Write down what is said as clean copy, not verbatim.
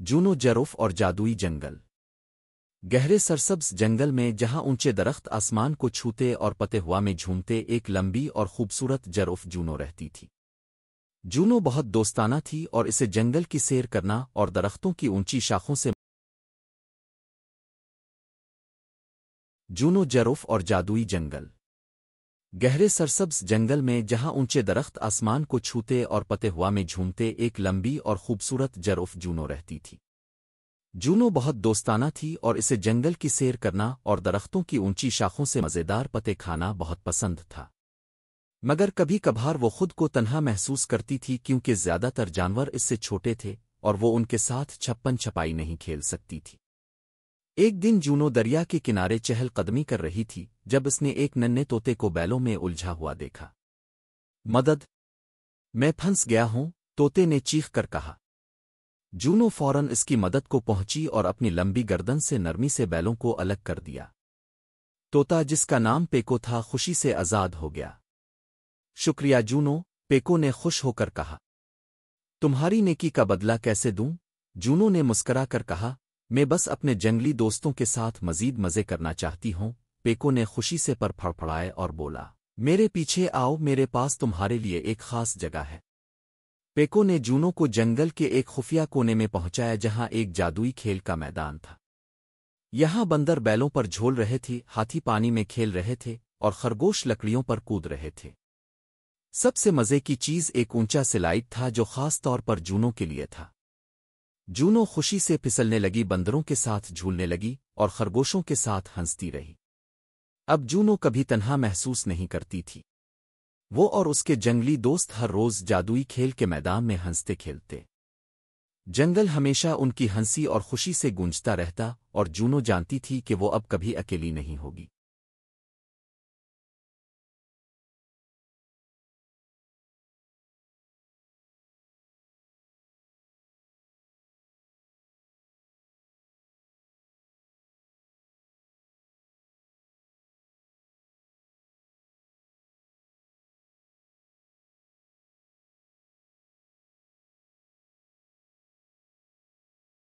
جونو جروف اور جادوئی جنگل گہرے سرسبز جنگل میں جہاں اونچے درخت آسمان کو چھوتے اور پتے ہوا میں جھومتے ایک لمبی اور خوبصورت جروف جونو رہتی تھی۔ جونو بہت دوستانہ تھی اور اسے جنگل کی سیر کرنا اور درختوں کی اونچی شاخوں سے جونو جروف اور جادوئی جنگل گہرے سرسبز جنگل میں جہاں اونچے درخت آسمان کو چھوتے اور پتے ہوا میں جھومتے ایک لمبی اور خوبصورت جروف جونو رہتی تھی۔ جونو بہت دوستانہ تھی اور اسے جنگل کی سیر کرنا اور درختوں کی اونچی شاخوں سے مزیدار پتے کھانا بہت پسند تھا، مگر کبھی کبھار وہ خود کو تنہا محسوس کرتی تھی کیونکہ زیادہ تر جانور اس سے چھوٹے تھے اور وہ ان کے ساتھ چھپن چھپائی نہیں کھیل سکتی تھی۔ ایک دن جونو دریا کے کنارے چہل قدمی کر رہی تھی جب اس نے ایک ننھے طوطے کو بیلوں میں الجھا ہوا دیکھا۔ مدد! میں پھنس گیا ہوں، طوطے نے چیخ کر کہا۔ جونو فوراً اس کی مدد کو پہنچی اور اپنی لمبی گردن سے نرمی سے بیلوں کو الگ کر دیا۔ طوطا، جس کا نام پیکو تھا، خوشی سے آزاد ہو گیا۔ شکریہ جونو، پیکو نے خوش ہو کر کہا۔ تمہاری نیکی کا بدلہ کیسے دوں؟ جونو نے مسکرا کر کہا، میں بس اپنے جنگلی دوستوں کے ساتھ مزید مزے کرنا چاہتی ہوں۔ پیکو نے خوشی سے پر پھڑپھڑائے اور بولا، میرے پیچھے آؤ، میرے پاس تمہارے لیے ایک خاص جگہ ہے۔ پیکو نے جونو کو جنگل کے ایک خفیہ کونے میں پہنچایا جہاں ایک جادوئی کھیل کا میدان تھا۔ یہاں بندر بیلوں پر جھول رہے تھے، ہاتھی پانی میں کھیل رہے تھے اور خرگوش لکڑیوں پر کود رہے تھے۔ سب سے مزے کی چیز ایک اونچا سلائڈ تھا جو خاص طور پر جونو کے لیے تھا۔ جونو خوشی سے پھسلنے لگی، بندروں کے ساتھ جھولنے لگی اور خرگوشوں کے ساتھ ہنستی رہی۔ اب جونو کبھی تنہا محسوس نہیں کرتی تھی۔ وہ اور اس کے جنگلی دوست ہر روز جادوئی کھیل کے میدان میں ہنستے کھیلتے۔ جنگل ہمیشہ ان کی ہنسی اور خوشی سے گونجتا رہتا اور جونو جانتی تھی کہ وہ اب کبھی اکیلی نہیں ہوگی۔